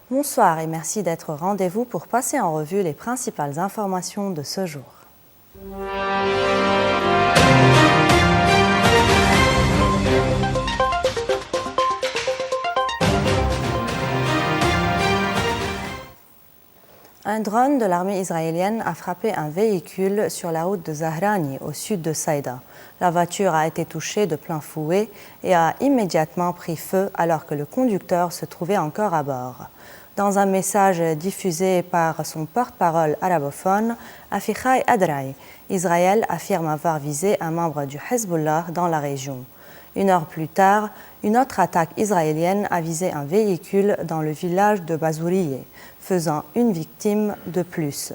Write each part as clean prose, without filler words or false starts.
Bonsoir et merci d'être au rendez-vous pour passer en revue les principales informations de ce jour. Un drone de l'armée israélienne a frappé un véhicule sur la route de Zahrani, au sud de Saïda. La voiture a été touchée de plein fouet et a immédiatement pris feu alors que le conducteur se trouvait encore à bord. Dans un message diffusé par son porte-parole arabophone, Afichai Adrai, Israël affirme avoir visé un membre du Hezbollah dans la région. Une heure plus tard, une autre attaque israélienne a visé un véhicule dans le village de Bazouriye, faisant une victime de plus.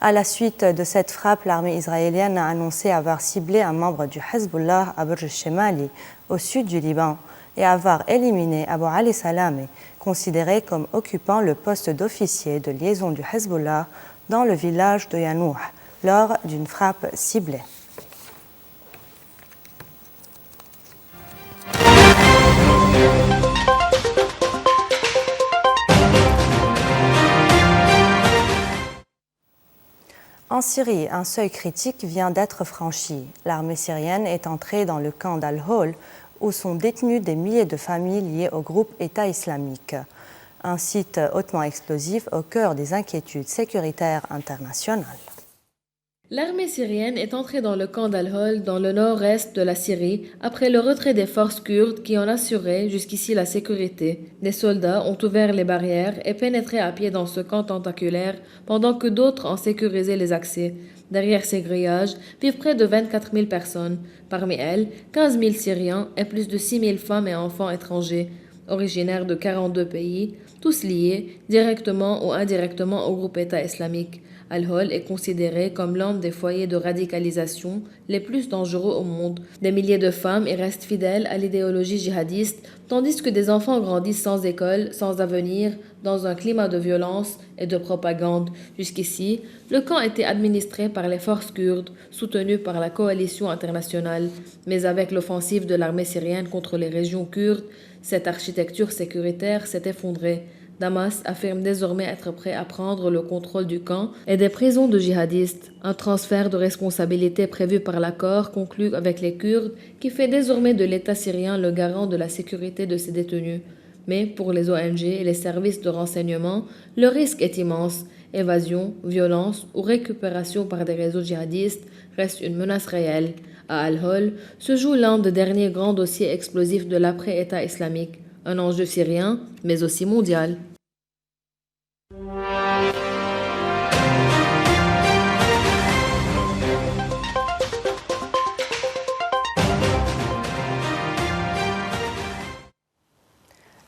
À la suite de cette frappe, l'armée israélienne a annoncé avoir ciblé un membre du Hezbollah à Burj Shemali, au sud du Liban, et avoir éliminé Abu Ali Salameh, considéré comme occupant le poste d'officier de liaison du Hezbollah dans le village de Yanouh, lors d'une frappe ciblée. En Syrie, un seuil critique vient d'être franchi. L'armée syrienne est entrée dans le camp d'Al-Hol, où sont détenues des milliers de familles liées au groupe État islamique, un site hautement explosif au cœur des inquiétudes sécuritaires internationales. L'armée syrienne est entrée dans le camp d'Al-Hol dans le nord-est de la Syrie après le retrait des forces kurdes qui en assuraient jusqu'ici la sécurité. Des soldats ont ouvert les barrières et pénétré à pied dans ce camp tentaculaire pendant que d'autres en sécurisaient les accès. Derrière ces grillages vivent près de 24 000 personnes. Parmi elles, 15 000 Syriens et plus de 6 000 femmes et enfants étrangers, originaires de 42 pays, tous liés, directement ou indirectement au groupe État islamique. Al-Hol est considéré comme l'un des foyers de radicalisation les plus dangereux au monde. Des milliers de femmes y restent fidèles à l'idéologie djihadiste, tandis que des enfants grandissent sans école, sans avenir, dans un climat de violence et de propagande. Jusqu'ici, le camp était administré par les forces kurdes, soutenues par la coalition internationale. Mais avec l'offensive de l'armée syrienne contre les régions kurdes, cette architecture sécuritaire s'est effondrée. Damas affirme désormais être prêt à prendre le contrôle du camp et des prisons de djihadistes, un transfert de responsabilité prévu par l'accord conclu avec les Kurdes qui fait désormais de l'État syrien le garant de la sécurité de ses détenus. Mais pour les ONG et les services de renseignement, le risque est immense. Évasion, violence ou récupération par des réseaux djihadistes reste une menace réelle. À Al-Hol se joue l'un des derniers grands dossiers explosifs de l'après-État islamique. Un enjeu syrien, mais aussi mondial.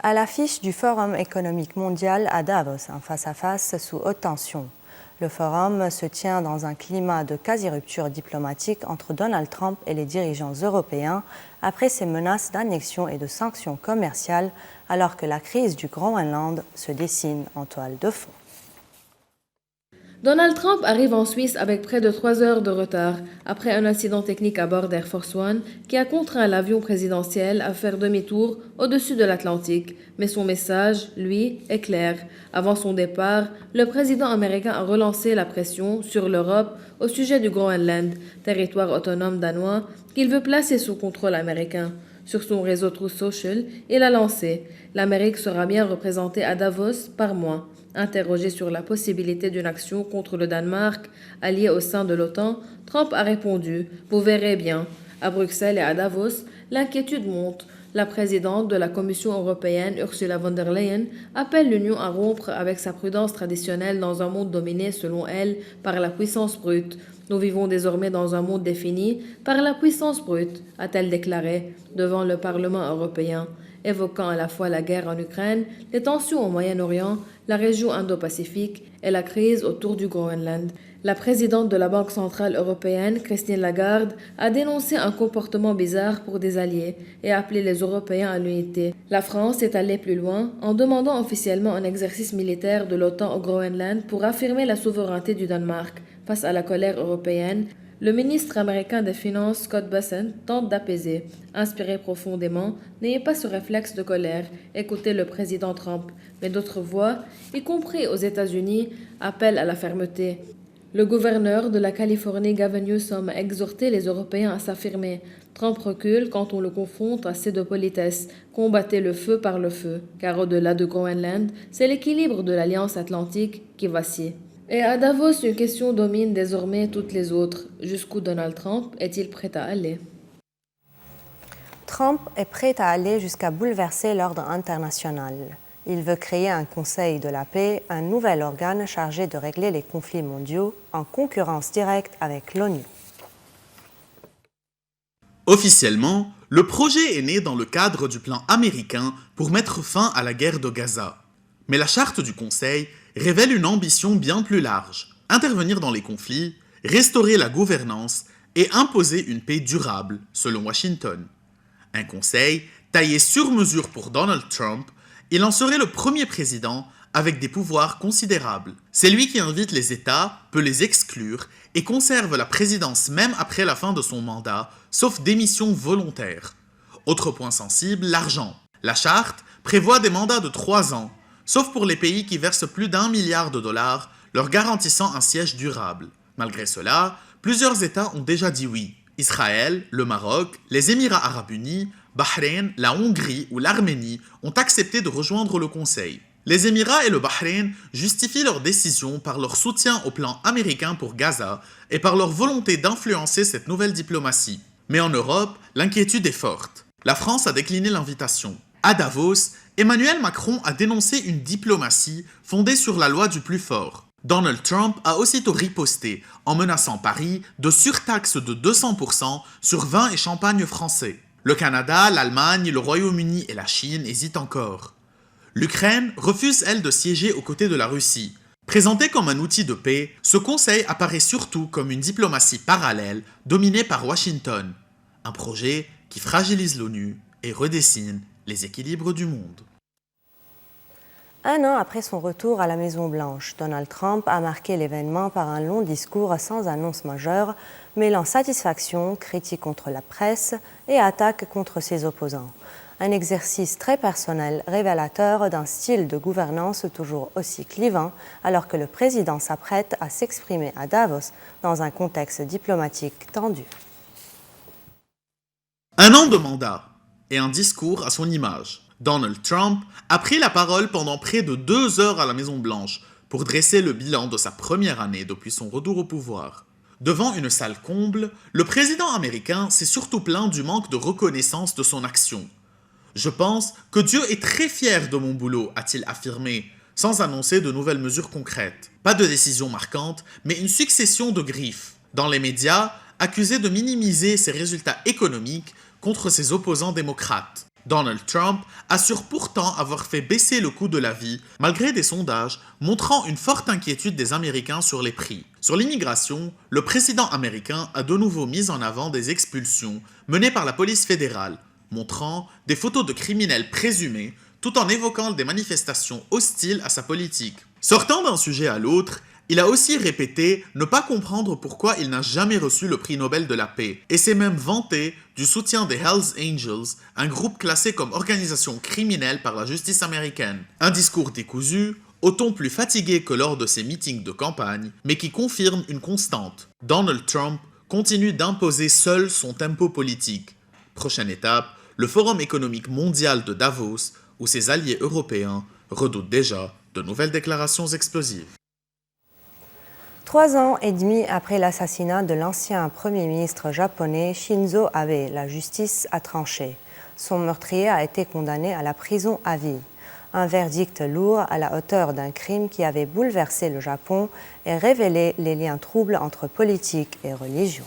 À l'affiche du Forum économique mondial à Davos, un face-à-face sous haute tension. Le forum se tient dans un climat de quasi-rupture diplomatique entre Donald Trump et les dirigeants européens après ses menaces d'annexion et de sanctions commerciales, alors que la crise du Groenland se dessine en toile de fond. Donald Trump arrive en Suisse avec près de 3 heures de retard, après un incident technique à bord d'Air Force One qui a contraint l'avion présidentiel à faire demi-tour au-dessus de l'Atlantique. Mais son message, lui, est clair. Avant son départ, le président américain a relancé la pression sur l'Europe au sujet du Groenland, territoire autonome danois qu'il veut placer sous contrôle américain. Sur son réseau Truth Social, il a lancé « L'Amérique sera bien représentée à Davos par moi ». Interrogé sur la possibilité d'une action contre le Danemark, allié au sein de l'OTAN, Trump a répondu « Vous verrez bien ». À Bruxelles et à Davos, l'inquiétude monte. La présidente de la Commission européenne, Ursula von der Leyen, appelle l'Union à rompre avec sa prudence traditionnelle dans un monde dominé, selon elle, par la puissance brute. Nous vivons désormais dans un monde défini par la puissance brute, a-t-elle déclaré devant le Parlement européen, évoquant à la fois la guerre en Ukraine, les tensions au Moyen-Orient, la région Indo-Pacifique et la crise autour du Groenland. La présidente de la Banque centrale européenne, Christine Lagarde, a dénoncé un comportement bizarre pour des alliés et appelé les Européens à l'unité. La France est allée plus loin en demandant officiellement un exercice militaire de l'OTAN au Groenland pour affirmer la souveraineté du Danemark. Face à la colère européenne, Le ministre américain des Finances, Scott Bessent, tente d'apaiser. Inspiré profondément, n'ayez pas ce réflexe de colère, écoutez le président Trump. Mais d'autres voix, y compris aux États-Unis, appellent à la fermeté. Le gouverneur de la Californie, Gavin Newsom, a exhorté les Européens à s'affirmer. Trump recule quand on le confronte assez de politesse. Combattez le feu par le feu, car au-delà de Groenland, c'est l'équilibre de l'Alliance Atlantique qui vacille. Et à Davos, une question domine désormais toutes les autres. Jusqu'où Donald Trump est-il prêt à aller? Trump est prêt à aller jusqu'à bouleverser l'ordre international. Il veut créer un Conseil de la paix, un nouvel organe chargé de régler les conflits mondiaux en concurrence directe avec l'ONU. Officiellement, le projet est né dans le cadre du plan américain pour mettre fin à la guerre de Gaza. Mais la charte du Conseil révèle une ambition bien plus large: intervenir dans les conflits, restaurer la gouvernance et imposer une paix durable, selon Washington. Un conseil taillé sur mesure pour Donald Trump, il en serait le premier président avec des pouvoirs considérables. C'est lui qui invite les États, peut les exclure et conserve la présidence même après la fin de son mandat, sauf démission volontaire. Autre point sensible, l'argent. La charte prévoit des mandats de 3 ans, sauf pour les pays qui versent plus d'1 milliard de dollars, leur garantissant un siège durable. Malgré cela, plusieurs États ont déjà dit oui. Israël, le Maroc, les Émirats arabes unis, Bahreïn, la Hongrie ou l'Arménie ont accepté de rejoindre le Conseil. Les Émirats et le Bahreïn justifient leur décision par leur soutien au plan américain pour Gaza et par leur volonté d'influencer cette nouvelle diplomatie. Mais en Europe, l'inquiétude est forte. La France a décliné l'invitation. À Davos, Emmanuel Macron a dénoncé une diplomatie fondée sur la loi du plus fort. Donald Trump a aussitôt riposté en menaçant Paris de surtaxe de 200% sur vin et champagne français. Le Canada, l'Allemagne, le Royaume-Uni et la Chine hésitent encore. L'Ukraine refuse, elle, de siéger aux côtés de la Russie. Présenté comme un outil de paix, ce conseil apparaît surtout comme une diplomatie parallèle dominée par Washington. Un projet qui fragilise l'ONU et redessine les équilibres du monde. 1 an après son retour à la Maison-Blanche, Donald Trump a marqué l'événement par un long discours sans annonce majeure, mêlant satisfaction, critique contre la presse et attaque contre ses opposants. Un exercice très personnel, révélateur d'un style de gouvernance toujours aussi clivant, alors que le président s'apprête à s'exprimer à Davos dans un contexte diplomatique tendu. 1 an de mandat et un discours à son image. Donald Trump a pris la parole pendant près de 2 heures à la Maison-Blanche pour dresser le bilan de sa première année depuis son retour au pouvoir. Devant une salle comble, le président américain s'est surtout plaint du manque de reconnaissance de son action. « Je pense que Dieu est très fier de mon boulot », a-t-il affirmé, sans annoncer de nouvelles mesures concrètes. Pas de décision marquante, mais une succession de griffes. Dans les médias, accusé de minimiser ses résultats économiques contre ses opposants démocrates. Donald Trump assure pourtant avoir fait baisser le coût de la vie, malgré des sondages montrant une forte inquiétude des Américains sur les prix. Sur l'immigration, le président américain a de nouveau mis en avant des expulsions menées par la police fédérale, montrant des photos de criminels présumés, tout en évoquant des manifestations hostiles à sa politique. Sortant d'un sujet à l'autre, il a aussi répété ne pas comprendre pourquoi il n'a jamais reçu le prix Nobel de la paix, et s'est même vanté du soutien des Hells Angels, un groupe classé comme organisation criminelle par la justice américaine. Un discours décousu, au ton plus fatigué que lors de ses meetings de campagne, mais qui confirme une constante. Donald Trump continue d'imposer seul son tempo politique. Prochaine étape, le Forum économique mondial de Davos, où ses alliés européens redoutent déjà de nouvelles déclarations explosives. 3 ans et demi après l'assassinat de l'ancien Premier ministre japonais Shinzo Abe, la justice a tranché. Son meurtrier a été condamné à la prison à vie. Un verdict lourd à la hauteur d'un crime qui avait bouleversé le Japon et révélé les liens troubles entre politique et religion.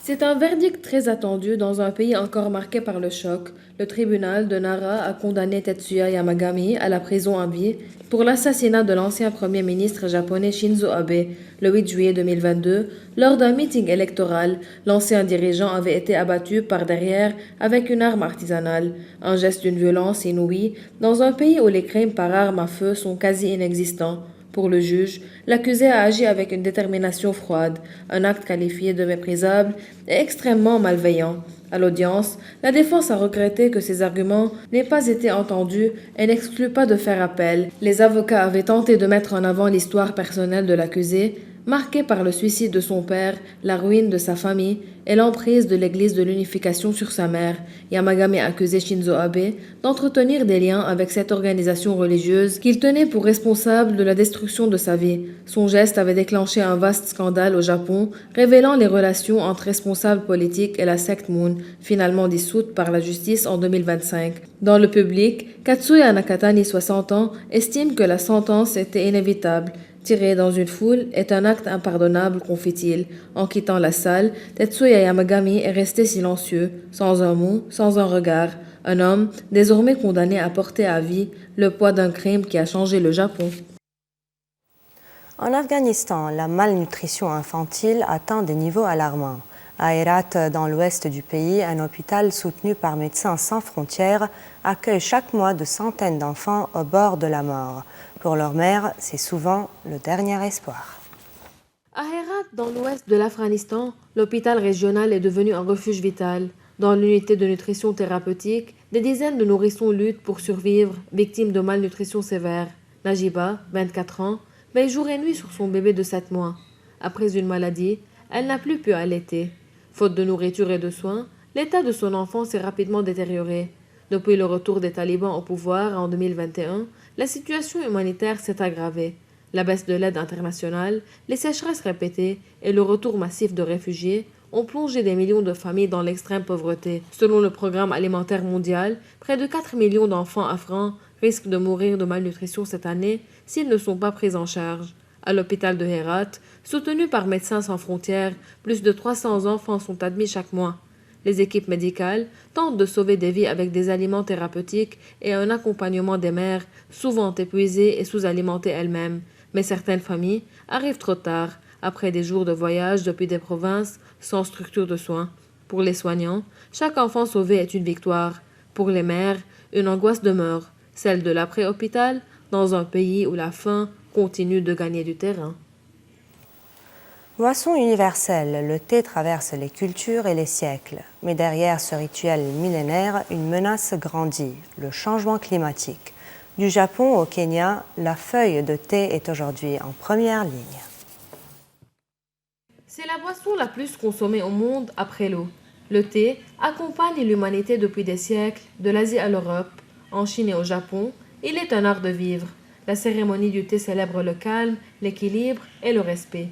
C'est un verdict très attendu dans un pays encore marqué par le choc. Le tribunal de Nara a condamné Tetsuya Yamagami à la prison à vie pour l'assassinat de l'ancien premier ministre japonais Shinzo Abe le 8 juillet 2022. Lors d'un meeting électoral, l'ancien dirigeant avait été abattu par derrière avec une arme artisanale, un geste d'une violence inouïe dans un pays où les crimes par arme à feu sont quasi inexistants. Pour le juge, l'accusé a agi avec une détermination froide, un acte qualifié de méprisable et extrêmement malveillant. À l'audience, la défense a regretté que ses arguments n'aient pas été entendus et n'exclut pas de faire appel. Les avocats avaient tenté de mettre en avant l'histoire personnelle de l'accusé, marquée par le suicide de son père, la ruine de sa famille et l'emprise de l'Église de l'Unification sur sa mère. Yamagami a accusé Shinzo Abe d'entretenir des liens avec cette organisation religieuse qu'il tenait pour responsable de la destruction de sa vie. Son geste avait déclenché un vaste scandale au Japon, révélant les relations entre responsables politiques et la secte Moon, finalement dissoute par la justice en 2025. Dans le public, Katsuya Nakatani, 60 ans, estime que la sentence était inévitable. Tirer dans une foule est un acte impardonnable, confie-t-il. En quittant la salle, Tetsuya Yamagami est resté silencieux, sans un mot, sans un regard. Un homme, désormais condamné à porter à vie le poids d'un crime qui a changé le Japon. En Afghanistan, la malnutrition infantile atteint des niveaux alarmants. À Herat, dans l'ouest du pays, un hôpital soutenu par Médecins sans frontières accueille chaque mois de centaines d'enfants au bord de la mort. Pour leur mère, c'est souvent le dernier espoir. À Herat, dans l'ouest de l'Afghanistan, l'hôpital régional est devenu un refuge vital. Dans l'unité de nutrition thérapeutique, des dizaines de nourrissons luttent pour survivre, victimes de malnutrition sévère. Najiba, 24 ans, veille jour et nuit sur son bébé de 7 mois. Après une maladie, elle n'a plus pu allaiter. Faute de nourriture et de soins, l'état de son enfant s'est rapidement détérioré. Depuis le retour des talibans au pouvoir en 2021, la situation humanitaire s'est aggravée. La baisse de l'aide internationale, les sécheresses répétées et le retour massif de réfugiés ont plongé des millions de familles dans l'extrême pauvreté. Selon le Programme alimentaire mondial, près de 4 millions d'enfants afghans risquent de mourir de malnutrition cette année s'ils ne sont pas pris en charge. À l'hôpital de Herat, soutenu par Médecins sans frontières, plus de 300 enfants sont admis chaque mois. Les équipes médicales tentent de sauver des vies avec des aliments thérapeutiques et un accompagnement des mères, souvent épuisées et sous-alimentées elles-mêmes. Mais certaines familles arrivent trop tard, après des jours de voyage depuis des provinces sans structure de soins. Pour les soignants, chaque enfant sauvé est une victoire. Pour les mères, une angoisse demeure, celle de l'après-hôpital, dans un pays où la faim continue de gagner du terrain. Boisson universelle, le thé traverse les cultures et les siècles. Mais derrière ce rituel millénaire, une menace grandit, le changement climatique. Du Japon au Kenya, la feuille de thé est aujourd'hui en première ligne. C'est la boisson la plus consommée au monde après l'eau. Le thé accompagne l'humanité depuis des siècles, de l'Asie à l'Europe, en Chine et au Japon. Il est un art de vivre. La cérémonie du thé célèbre le calme, l'équilibre et le respect.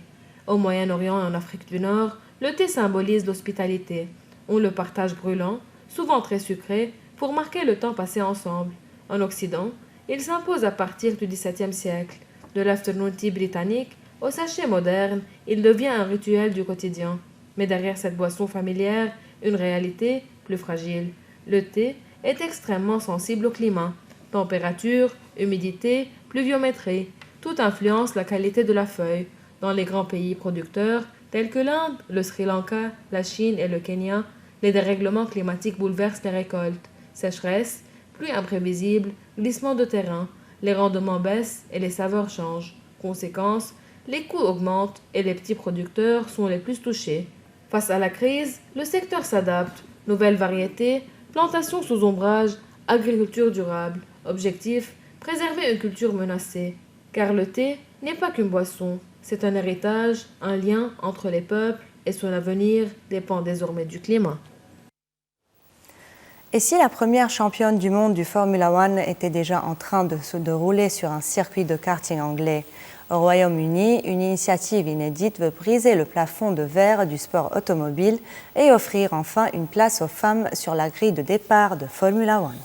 Au Moyen-Orient et en Afrique du Nord, le thé symbolise l'hospitalité. On le partage brûlant, souvent très sucré, pour marquer le temps passé ensemble. En Occident, il s'impose à partir du XVIIe siècle. De l'afternoon tea britannique au sachet moderne, il devient un rituel du quotidien. Mais derrière cette boisson familière, une réalité plus fragile. Le thé est extrêmement sensible au climat. Température, humidité, pluviométrie, tout influence la qualité de la feuille. Dans les grands pays producteurs, tels que l'Inde, le Sri Lanka, la Chine et le Kenya, les dérèglements climatiques bouleversent les récoltes. Sécheresse, pluie imprévisible, glissement de terrain, les rendements baissent et les saveurs changent. Conséquence, les coûts augmentent et les petits producteurs sont les plus touchés. Face à la crise, le secteur s'adapte. Nouvelles variétés, plantations sous ombrage, agriculture durable. Objectif, préserver une culture menacée. Car le thé n'est pas qu'une boisson. C'est un héritage, un lien entre les peuples et son avenir dépend désormais du climat. Et si la première championne du monde du Formula One était déjà en train de rouler sur un circuit de karting anglais? Au Royaume-Uni, une initiative inédite veut briser le plafond de verre du sport automobile et offrir enfin une place aux femmes sur la grille de départ de Formula One.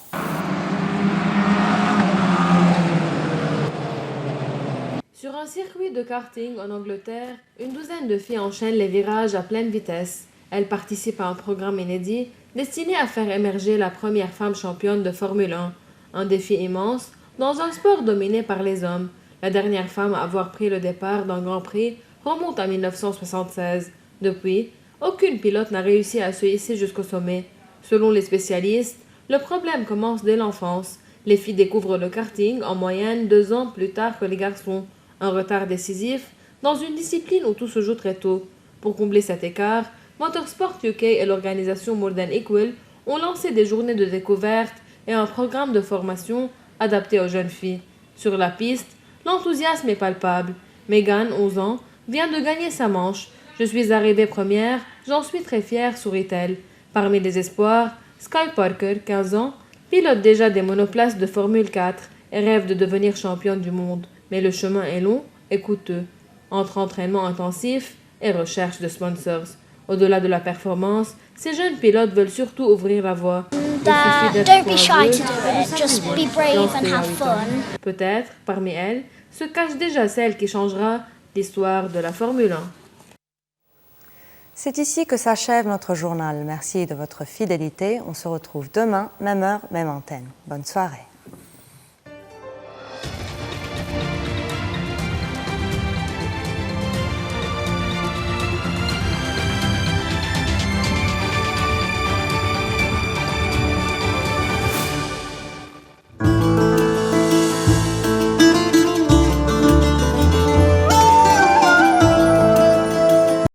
Sur un circuit de karting en Angleterre, une douzaine de filles enchaînent les virages à pleine vitesse. Elles participent à un programme inédit destiné à faire émerger la première femme championne de Formule 1. Un défi immense dans un sport dominé par les hommes. La dernière femme à avoir pris le départ d'un Grand Prix remonte à 1976. Depuis, aucune pilote n'a réussi à se hisser jusqu'au sommet. Selon les spécialistes, le problème commence dès l'enfance. Les filles découvrent le karting en moyenne 2 ans plus tard que les garçons. Un retard décisif dans une discipline où tout se joue très tôt. Pour combler cet écart, Motorsport UK et l'organisation More Than Equal ont lancé des journées de découverte et un programme de formation adapté aux jeunes filles. Sur la piste, l'enthousiasme est palpable. Megan, 11 ans, vient de gagner sa manche. Je suis arrivée première, j'en suis très fière, sourit-elle. Parmi les espoirs, Sky Parker, 15 ans, pilote déjà des monoplaces de Formule 4 et rêve de devenir championne du monde. Mais le chemin est long et coûteux, entre entraînement intensif et recherche de sponsors. Au-delà de la performance, ces jeunes pilotes veulent surtout ouvrir la voie. Don't be shy to do it, just be brave and have fun. Peut-être, parmi elles, se cache déjà celle qui changera l'histoire de la Formule 1. C'est ici que s'achève notre journal. Merci de votre fidélité. On se retrouve demain, même heure, même antenne. Bonne soirée.